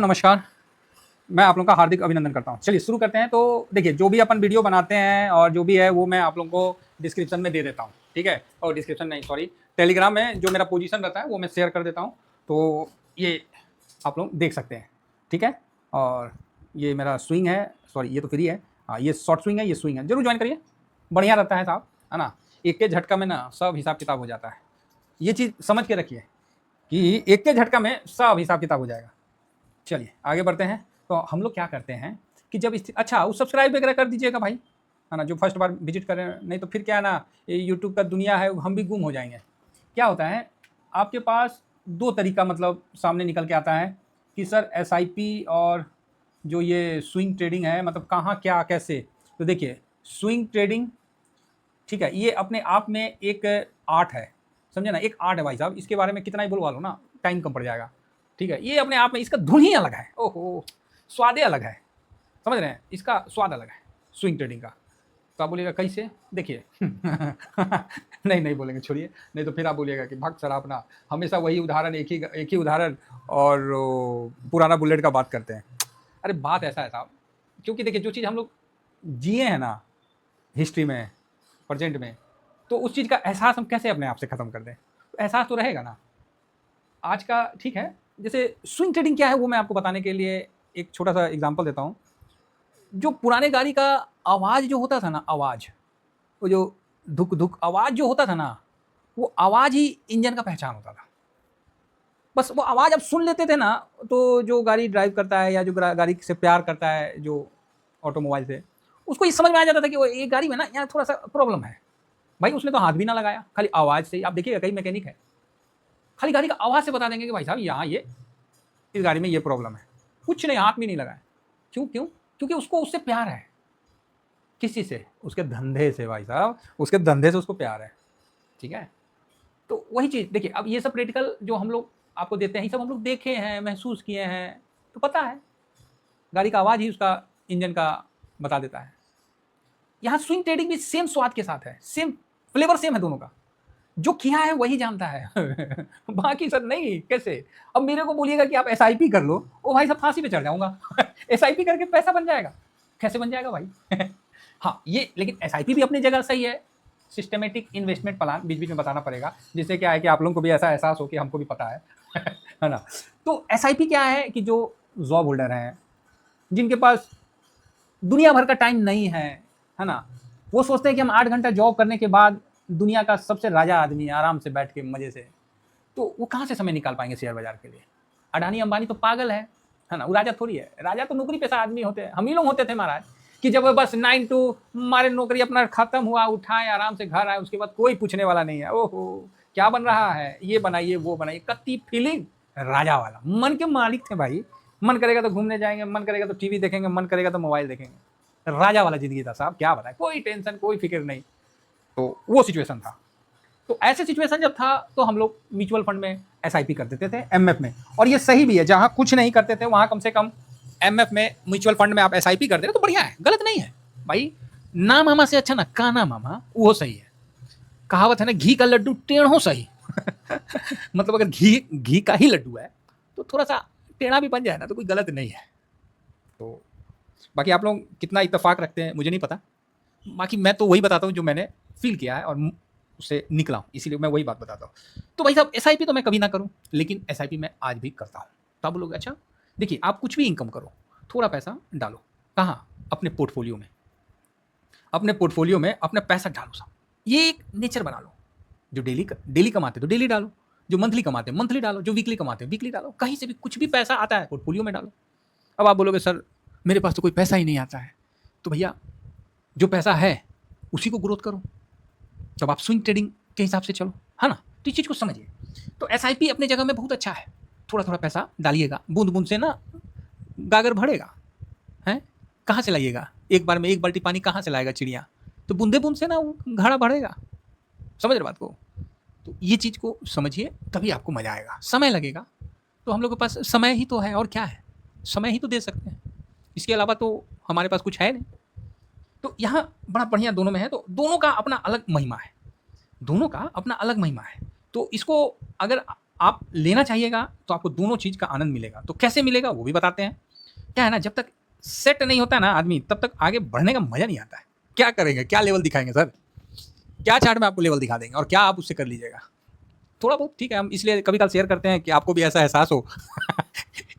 नमस्कार, मैं आप लोगों का हार्दिक अभिनंदन करता हूँ। चलिए शुरू करते हैं। तो देखिए, जो भी अपन वीडियो बनाते हैं और जो भी है वो मैं आप लोगों को डिस्क्रिप्शन में दे देता हूँ, ठीक है? और डिस्क्रिप्शन नहीं, सॉरी, टेलीग्राम में जो मेरा पोजीशन रहता है वो मैं शेयर कर देता हूँ। तो ये आप लोग देख सकते हैं, ठीक है? और ये मेरा स्विंग है, सॉरी ये तो फ्री है। हाँ, ये शॉर्ट स्विंग है, ये स्विंग है। ज़रूर ज्वाइन करिए, बढ़िया रहता है साहब, है ना? एक के झटका में ना सब हिसाब किताब हो जाता है। ये चीज़ समझ के रखिए कि एक के झटका में सब हिसाब किताब हो जाएगा। चलिए आगे बढ़ते हैं। तो हम लोग क्या करते हैं कि जब अच्छा उस सब्सक्राइब वगैरह कर दीजिएगा भाई, है ना? जो फर्स्ट बार विजिट करें, नहीं तो फिर क्या है ना, ये यूट्यूब का दुनिया है, हम भी गुम हो जाएंगे। क्या होता है, आपके पास दो तरीका मतलब सामने निकल के आता है कि सर एसआईपी और जो ये स्विंग ट्रेडिंग है, मतलब कहाँ क्या कैसे। तो देखिए, स्विंग ट्रेडिंग, ठीक है, ये अपने आप में एक आर्ट है, समझे ना? एक आर्ट है भाई साहब, इसके बारे में कितना ही बोलवा लो ना, टाइम कम पड़ जाएगा। ठीक है, ये अपने आप में इसका धुन ही अलग है, ओहो, स्वादे अलग है, समझ रहे हैं? इसका स्वाद अलग है स्विंग ट्रेडिंग का। तो आप बोलिएगा कैसे, देखिए नहीं नहीं बोलेंगे, छोड़िए, नहीं तो फिर आप बोलिएगा कि भक्त सर आप ना हमेशा वही उदाहरण, एक ही उदाहरण और पुराना बुलेट का बात करते हैं। अरे बात ऐसा है साहब, क्योंकि देखिए जो चीज़ हम लोग जिए हैं ना हिस्ट्री में, प्रेजेंट में, तो उस चीज़ का एहसास हम कैसे अपने आप से ख़त्म कर दें? तो एहसास तो रहेगा ना आज का, ठीक है? जैसे स्विंग ट्रेडिंग क्या है वो मैं आपको बताने के लिए एक छोटा सा एग्जांपल देता हूँ। जो पुराने गाड़ी का आवाज़ जो होता था ना, आवाज़, वो जो धुक धुक आवाज़ जो होता था ना, वो आवाज़ ही इंजन का पहचान होता था। बस वो आवाज़ आप सुन लेते थे ना, तो जो गाड़ी ड्राइव करता है या जो गाड़ी से प्यार करता है, जो ऑटोमोबाइल से, उसको ये समझ में आ जाता था कि वो ये गाड़ी में ना यहाँ थोड़ा सा प्रॉब्लम है। भाई उसने तो हाथ भी ना लगाया, खाली आवाज़ से ही। आप देखिएगा कई मैकेनिक है, खाली गाड़ी का आवाज़ से बता देंगे कि भाई साहब यहाँ ये इस गाड़ी में ये प्रॉब्लम है। कुछ नहीं, हाथ भी नहीं लगाया। क्यों क्यों? क्योंकि उसको उससे प्यार है। किसी से? उसके धंधे से भाई साहब, उसके धंधे से उसको प्यार है, ठीक है? तो वही चीज़ देखिए, अब ये सब प्रैक्टिकल जो हम लोग आपको देते हैं, ये सब हम लोग देखे हैं, महसूस किए हैं, तो पता है गाड़ी का आवाज़ ही उसका इंजन का बता देता है। यहाँ स्विंग ट्रेडिंग भी सेम स्वाद के साथ है, सेम फ्लेवर सेम है दोनों का। जो किया है वही जानता है बाकी सब नहीं। कैसे? अब मेरे को बोलिएगा कि आप एसआईपी कर लो, ओ भाई साहब फांसी पे चढ़ जाऊंगा एसआईपी करके पैसा बन जाएगा? कैसे बन जाएगा भाई हाँ, ये लेकिन एसआईपी भी अपनी जगह सही है। सिस्टमेटिक इन्वेस्टमेंट प्लान बीच बीच में बताना पड़ेगा, जिससे क्या है कि आप लोगों को भी ऐसा एहसास हो कि हमको भी पता है है ना? तो एसआईपी क्या है कि जो जॉब होल्डर हैं, जिनके पास दुनिया भर का टाइम नहीं है ना, वो सोचते हैं कि हम 8 घंटा जॉब करने के बाद दुनिया का सबसे राजा आदमी आराम से बैठ के मजे से, तो वो कहाँ से समय निकाल पाएंगे शेयर बाजार के लिए? अडानी अंबानी तो पागल है ना? वो राजा थोड़ी है। राजा तो नौकरी पेशा आदमी होते हैं, हम ही लोग होते थे महाराज, कि जब बस 9 to हमारे नौकरी अपना खत्म हुआ, उठाए आराम से घर आए, उसके बाद कोई पूछने वाला नहीं है। ओहो क्या बन रहा है, ये बनाइए वो बनाइए, कत्ती फीलिंग राजा वाला। मन के मालिक थे भाई। मन करेगा तो घूमने जाएंगे, मन करेगा तो टीवी देखेंगे, मन करेगा तो मोबाइल देखेंगे। राजा वाला जिंदगी था साहब, क्या बताए, कोई टेंशन कोई फिक्र नहीं। तो वो सिचुएशन था। तो ऐसे सिचुएशन जब था तो हम लोग म्यूचुअल फंड में एसआईपी कर देते थे, एमएफ में। और ये सही भी है, जहां कुछ नहीं करते थे वहां कम से कम एमएफ में, म्यूचुअल फंड में आप एसआईपी कर दे रहे तो बढ़िया है, गलत नहीं है भाई। ना मामा से अच्छा ना काना मामा, वो सही है। कहावत है ना, घी का लड्डू टेढ़ो सही मतलब अगर घी घी का ही लड्डू है तो थोड़ा सा टेढ़ा भी बन जाए ना तो कोई गलत नहीं है। तो बाकी आप लोग कितना इत्तेफाक रखते हैं मुझे नहीं पता, बाकी मैं तो वही बताता हूँ जो मैंने फील किया है और उससे निकला हूँ, इसीलिए मैं वही बात बताता हूँ। तो भाई साहब एसआईपी तो मैं कभी ना करूँ, लेकिन एसआईपी मैं आज भी करता हूँ। तो आप बोलोगे अच्छा, देखिए आप कुछ भी इनकम करो, थोड़ा पैसा डालो। कहाँ? अपने पोर्टफोलियो में। अपने पोर्टफोलियो में अपना पैसा डालो साहब। ये एक नेचर बना लो। जो डेली कमाते तो डेली डालो, जो मंथली कमाते मंथली डालो, जो वीकली कमाते वीकली डालो। कहीं से भी कुछ भी पैसा आता है पोर्टफोलियो में डालो। अब आप बोलोगे सर मेरे पास तो कोई पैसा ही नहीं आता है, तो भैया जो पैसा है उसी को ग्रोथ करो। जब आप स्विंग ट्रेडिंग के हिसाब से चलो, है ना? तो इस चीज़ को समझिए। तो एसआईपी अपने जगह में बहुत अच्छा है। थोड़ा थोड़ा पैसा डालिएगा, बूंद बूंद से ना गागर भरेगा। हैं? कहाँ से लाइएगा? एक बार में एक बाल्टी पानी कहाँ से लाएगा चिड़िया? तो बूंदे बूंद से ना वो घड़ा भरेगा। समझ रहे बात को? तो ये चीज़ को समझिए, तभी आपको मजा आएगा। समय लगेगा, तो हम लोग के पास समय ही तो है, और क्या है? समय ही तो दे सकते हैं, इसके अलावा तो हमारे पास कुछ है नहीं। तो यहाँ बड़ा बढ़िया दोनों में है। तो दोनों का अपना अलग महिमा है, दोनों का अपना अलग महिमा है। तो इसको अगर आप लेना चाहिएगा तो आपको दोनों चीज़ का आनंद मिलेगा। तो कैसे मिलेगा वो भी बताते हैं। क्या है ना, जब तक सेट नहीं होता ना आदमी, तब तक आगे बढ़ने का मज़ा नहीं आता है। क्या करेंगे, क्या लेवल दिखाएंगे सर, क्या चार्ट में आपको लेवल दिखा देंगे और क्या आप उससे कर लीजिएगा। थोड़ा बहुत ठीक है, हम इसलिए कभी कल शेयर करते हैं कि आपको भी ऐसा एहसास हो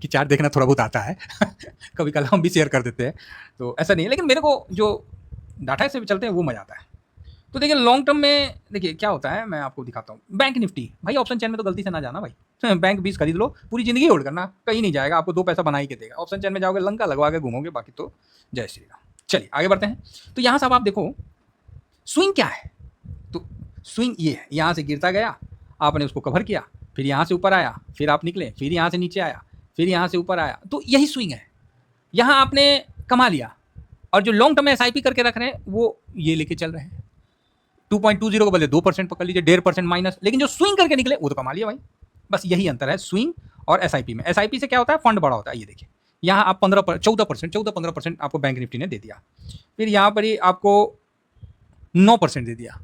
कि चार्ट देखना थोड़ा बहुत आता है कभी कल हम भी शेयर कर देते हैं, तो ऐसा नहीं है। लेकिन मेरे को जो डाटा से चलते हैं वो मज़ा आता है। तो देखिए लॉन्ग टर्म में देखिए क्या होता है, मैं आपको दिखाता हूँ। बैंक निफ्टी भाई, ऑप्शन चैन में तो गलती से ना जाना भाई बैंक 20 खरीद लो, पूरी ज़िंदगी होल्ड करना, कहीं नहीं जाएगा, आपको 2 पैसा बना ही के देगा। ऑप्शन चैन में जाओगे लंका लगवा के घूमोगे, बाकी तो जय श्री राम। चलिए आगे बढ़ते हैं। तो यहाँ से अब आप देखो स्विंग क्या है। तो स्विंग ये है, यहाँ से गिरता गया, आपने उसको कवर किया, फिर यहाँ से ऊपर आया, फिर आप निकले, फिर यहाँ से नीचे आया, फिर यहाँ से ऊपर आया, तो यही स्विंग है। यहाँ आपने कमा लिया, और जो लॉन्ग टर्म में SIP करके रख रहे हैं वो ये लेके चल रहे हैं। 2.20 के बदले 2% पकड़ लीजिए, 1.5% माइनस, लेकिन जो स्विंग करके निकले वो तो कमा लिया भाई। बस यही अंतर है स्विंग और SIP में। SIP से क्या होता है, फंड बड़ा होता है। ये देखिए यहाँ आप 14-15% आपको बैंक निफ्टी ने दे दिया, फिर यहाँ पर ही आपको 9% दे दिया।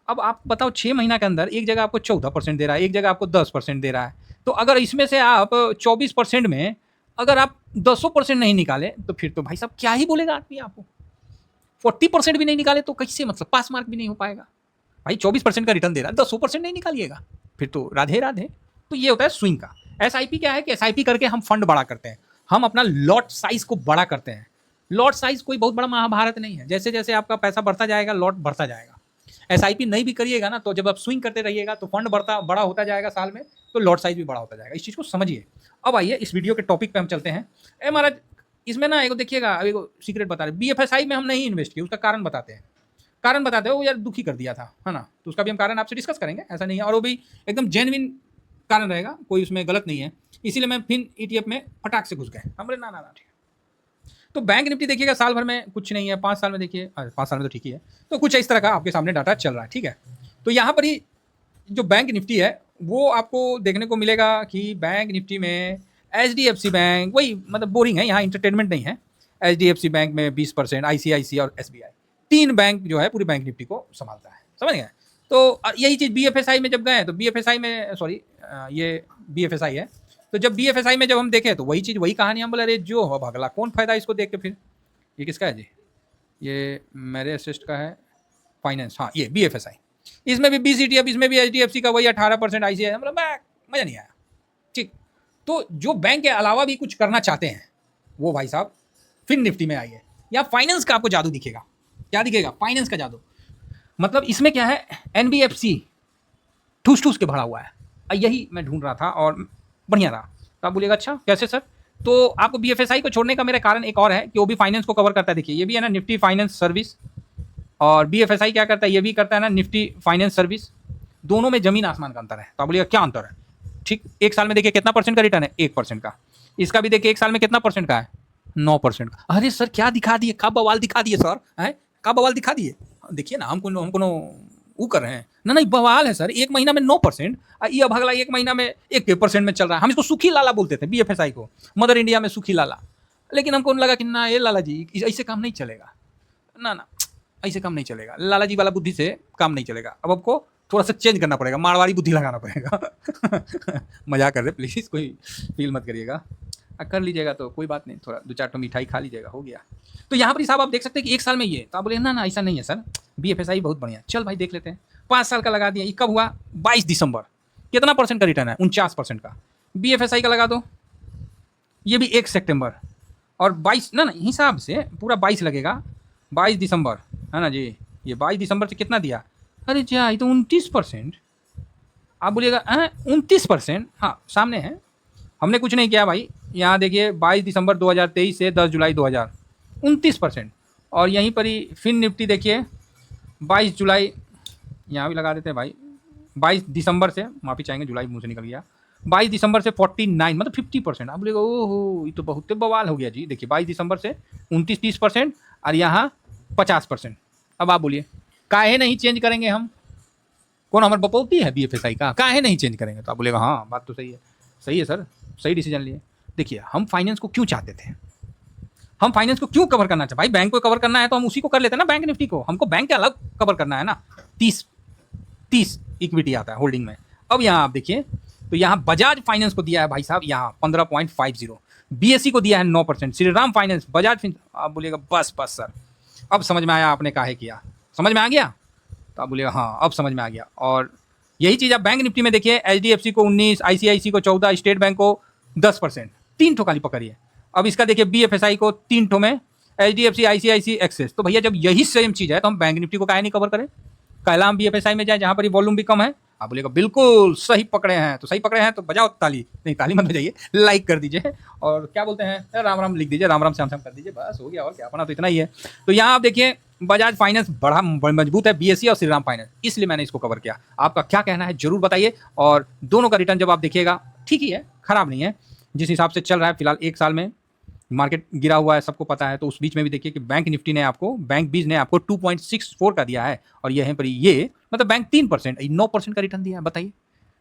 अब आप बताओ 6 महीना के अंदर एक जगह आपको 14% दे रहा है, एक जगह आपको 10% दे रहा है। तो अगर इसमें से आप 24% में अगर आप 10% नहीं निकाले तो फिर तो भाई साहब क्या ही बोलेगा आदमी आपको। 40% भी नहीं निकाले तो कैसे, मतलब पास मार्क भी नहीं हो पाएगा भाई। 24% का रिटर्न दे रहा है, 10% नहीं निकालिएगा, फिर तो राधे राधे। तो ये होता है स्विंग का। SIP क्या है कि SIP करके हम फंड बड़ा करते हैं, हम अपना लॉट साइज को बड़ा करते हैं। लॉट साइज कोई बहुत बड़ा महाभारत नहीं है, जैसे जैसे आपका पैसा बढ़ता जाएगा लॉट बढ़ता जाएगा। SIP नहीं भी करिएगा ना, तो जब आप स्विंग करते रहिएगा तो फंड बड़ा होता जाएगा साल में, तो लॉट साइज भी बड़ा होता जाएगा। इस चीज़ को समझिए। अब आइए इस वीडियो के टॉपिक पे हम चलते हैं। महाराज इसमें ना एक देखिएगा, एक सीक्रेट बता रहे, BFSI में हम नहीं इन्वेस्ट किए, उसका कारण बताते हैं। कारण बताते हो, वो यार दुखी कर दिया था, है ना, तो उसका भी हम कारण आपसे डिस्कस करेंगे, ऐसा नहीं है, और वो भी एकदम जेन्युइन कारण रहेगा, कोई उसमें गलत नहीं है। इसीलिए मैं फिन ETF में फटाक से घुस गए, हम बोले ना ठीक है। तो बैंक निफ्टी देखिएगा साल भर में कुछ नहीं है, 5 साल में देखिए, 5 साल में तो ठीक ही है, तो कुछ इस तरह का आपके सामने डाटा चल रहा है, ठीक है। तो यहाँ पर ही जो बैंक निफ्टी है वो आपको देखने को मिलेगा कि बैंक निफ्टी में HDFC बैंक, वही मतलब बोरिंग है, यहाँ इंटरटेनमेंट नहीं है। HDFC बैंक में 20%, ICICI और SBI, 3 बैंक जो है पूरी बैंक निफ्टी को संभालता है, समझ गए। तो यही चीज़ BFSI में जब गए तो BFSI में, सॉरी ये BFSI है, तो जब BFSI में जब हम देखें तो वही चीज़, वही कहानी, हम बोले अरे जो हो भगला, कौन फायदा इसको देख के। फिर ये किसका है जी, ये मेरे असिस्ट का है, फाइनेंस, हाँ ये BFSI, इसमें भी BCTF, इसमें भी HDFC का वही 18% ICICI, मतलब मज़ा नहीं आया, ठीक। तो जो बैंक के अलावा भी कुछ करना चाहते हैं वो भाई साहब फिन निफ्टी में आइए। या फाइनेंस का आपको जादू दिखेगा, क्या दिखेगा, फाइनेंस का जादू। मतलब इसमें क्या है, NBFC ठूस ठूस के भरा हुआ है, यही मैं ढूंढ रहा था और बढ़िया रहा। तो आप बोलिएगा अच्छा कैसे सर, तो आपको BFSI को छोड़ने का मेरा कारण एक और है कि वो भी फाइनेंस को कवर करता है। देखिए ये भी है ना निफ्टी फाइनेंस सर्विस, और BFSI क्या करता है, ये भी करता है ना निफ्टी फाइनेंस सर्विस। दोनों में जमीन आसमान का अंतर है। तो आप बोलिएगा क्या अंतर है, ठीक। एक साल में देखिए कितना % का रिटर्न है, 1% का। इसका भी देखिए एक साल में कितना % का है, 9% का। अरे सर क्या दिखा दिए, क्या बवाल दिखा दिए सर, है क्या बवाल दिखा दिए। देखिए ना हमको वो कर रहे हैं ना, नहीं बवाल है सर। 1 महीना में 9%, ये अब अगला 1 महीना में 1% में चल रहा है। हम इसको सुखी लाला बोलते थे BFSI को, मदर इंडिया में सुखी लाला। लेकिन हमको लगा कि ना ये लाला जी ऐसे काम नहीं चलेगा, ना ऐसे काम नहीं चलेगा, लाला जी वाला बुद्धि से काम नहीं चलेगा। अब आपको थोड़ा सा चेंज करना पड़ेगा, मारवाड़ी बुद्धि लगाना पड़ेगा मजाक कर रहे, प्लीज़ कोई फील मत करिएगा, कर लीजिएगा तो कोई बात नहीं, थोड़ा 2-4 तो मिठाई खा लीजिएगा, हो गया। तो यहाँ पर साहब आप देख सकते हैं कि 1 साल में ये, तो आप बोले ना ऐसा नहीं है सर, BFSI बहुत बढ़िया, चल भाई देख लेते हैं। 5 साल का लगा दिया, ये कब हुआ, 22 दिसंबर, कितना % का रिटर्न है, 49% का। BFSI का लगा दो, ये भी 1 सितंबर, और 22 ना हिसाब से पूरा 22 लगेगा, 22 दिसंबर है ना जी, ये 22 दिसंबर से कितना दिया, अरे जा ये तो 29%। आप बोलिएगा 29%, हाँ सामने है, हमने कुछ नहीं किया भाई। यहाँ देखिए 22 दिसंबर 2023 से 10 जुलाई 2000, 29%। और यहीं पर ही फिन निफ्टी देखिए 22 जुलाई, यहाँ भी लगा देते हैं भाई, 22 दिसंबर से, माफ़ी चाहेंगे जुलाई मुँह से निकल गया, 22 दिसंबर से 49, मतलब 50%। आप बोलेगा ओहो ये तो बहुत बवाल हो गया जी। देखिए 22 दिसंबर से 29-30%, और यहाँ 50%। अब आप बोलिए काहे नहीं चेंज करेंगे हम, कौन हमारे बपौती है BFSI का, काहे नहीं चेंज करेंगे। तो आप बोलेगा हाँ बात तो सही है, सही है सर, सही डिसीजन लिए। देखिए हम फाइनेंस को क्यों चाहते थे, हम फाइनेंस को क्यों कवर करना चाहते, भाई बैंक को कवर करना है तो हम उसी को कर लेते हैं ना, बैंक निफ्टी को। हमको बैंक के अलग कवर करना है ना, 30 इक्विटी आता है होल्डिंग में। अब यहाँ आप देखिए तो यहाँ बजाज फाइनेंस को दिया है भाई साहब यहाँ 15.50, बीएससी को दिया है 9%, श्रीराम फाइनेंस, बजाज आप बोलिएगा बस बस सर अब समझ में आया आपने काहे किया, समझ में आ गया, तो आप बोलिएगा हाँ अब समझ में आ गया। और यही चीज़ आप बैंक निफ्टी में देखिए, एचडीएफसी को 19, आईसीआईसी को 14, स्टेट बैंक को 10%, 3 ठो खाली पकड़िए। अब इसका देखिए बीएफएसआई को 3 ठो में, एचडीएफसी, आईसीआईसी, एक्सेस। तो भैया जब यही सेम चीज़ है तो हम बैंक निफ्टी को काहे नहीं कवर करें, काहे हम बीएफएसआई में जाए जहाँ पर वॉल्यूम भी कम है। आप बोलेगा बिल्कुल सही पकड़े हैं, तो सही पकड़े हैं तो बजाओ ताली, नहीं ताली मत बजाइए, लाइक कर दीजिए और क्या बोलते हैं राम राम लिख दीजिए, राम राम श्याम श्याम कर दीजिए, बस हो गया और क्या, अपना तो इतना ही है। तो यहाँ आप देखिए बजाज फाइनेंस बड़ा मजबूत है, बीएससी और श्रीराम फाइनेंस, इसलिए मैंने इसको कवर किया। आपका क्या कहना है जरूर बताइए। और दोनों का रिटर्न जब आप देखिएगा ठीक ही है, खराब नहीं है, जिस हिसाब से चल रहा है फिलहाल 1 साल में मार्केट गिरा हुआ है सबको पता है। तो उस बीच में भी देखिए कि बैंक निफ्टी ने आपको, बैंक बीज ने आपको 2.64 का दिया है और ये है पर ये मतलब बैंक 3%, 9% का रिटर्न दिया है, बताइए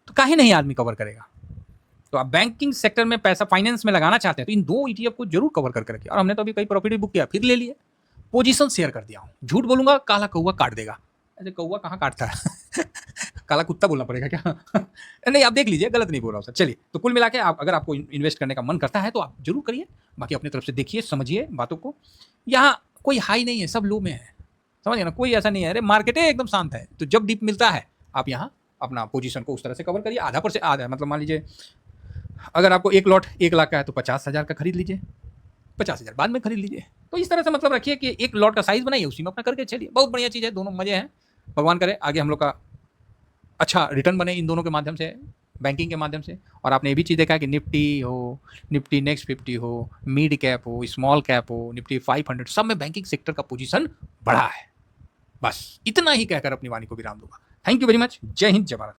तो काहे नहीं आदमी कवर करेगा। तो आप बैंकिंग सेक्टर में पैसा फाइनेंस में लगाना चाहते हैं तो इन 2 ETF को जरूर कवर करके रखिए। और हमने तो अभी कई प्रॉफिट बुक किया, फिर ले लिए, पोजीशन शेयर कर दिया हूँ, झूठ बोलूंगा काला कौवा काट देगा। ऐसे कौवा कहाँ काटता है काला कुत्ता बोलना पड़ेगा क्या नहीं आप देख लीजिए, गलत नहीं बोल रहा हूँ सर। चलिए तो कुल मिला के आप अगर आपको इन्वेस्ट करने का मन करता है तो आप जरूर करिए, बाकी अपनी तरफ से देखिए समझिए बातों को। यहाँ कोई हाई नहीं है, सब लो में है, समझिए ना, कोई ऐसा नहीं है अरे मार्केट एकदम शांत है। तो जब डिप मिलता है आप यहाँ अपना पोजीशन को उस तरह से कवर करिए, आधा मतलब मान लीजिए अगर आपको 1 लॉट 1 लाख का है तो 50,000 का खरीद लीजिए, 50,000 बाद में खरीद लीजिए। तो इस तरह से मतलब रखिए कि 1 लॉट का साइज बनाइए, उसी में अपना करके चलिए, बहुत बढ़िया चीज़ है, दोनों मजे हैं। भगवान करे आगे हम लोग का अच्छा रिटर्न बने इन दोनों के माध्यम से, बैंकिंग के माध्यम से। और आपने ये भी चीज़ देखा है कि निफ्टी हो, निफ्टी नेक्स्ट 50 हो, मिड कैप हो, स्मॉल कैप हो, निफ्टी 500, सब में बैंकिंग सेक्टर का पोजीशन बढ़ा है। बस इतना ही कहकर अपनी वाणी को विराम दूंगा। थैंक यू वेरी मच, जय हिंद, जय भारत।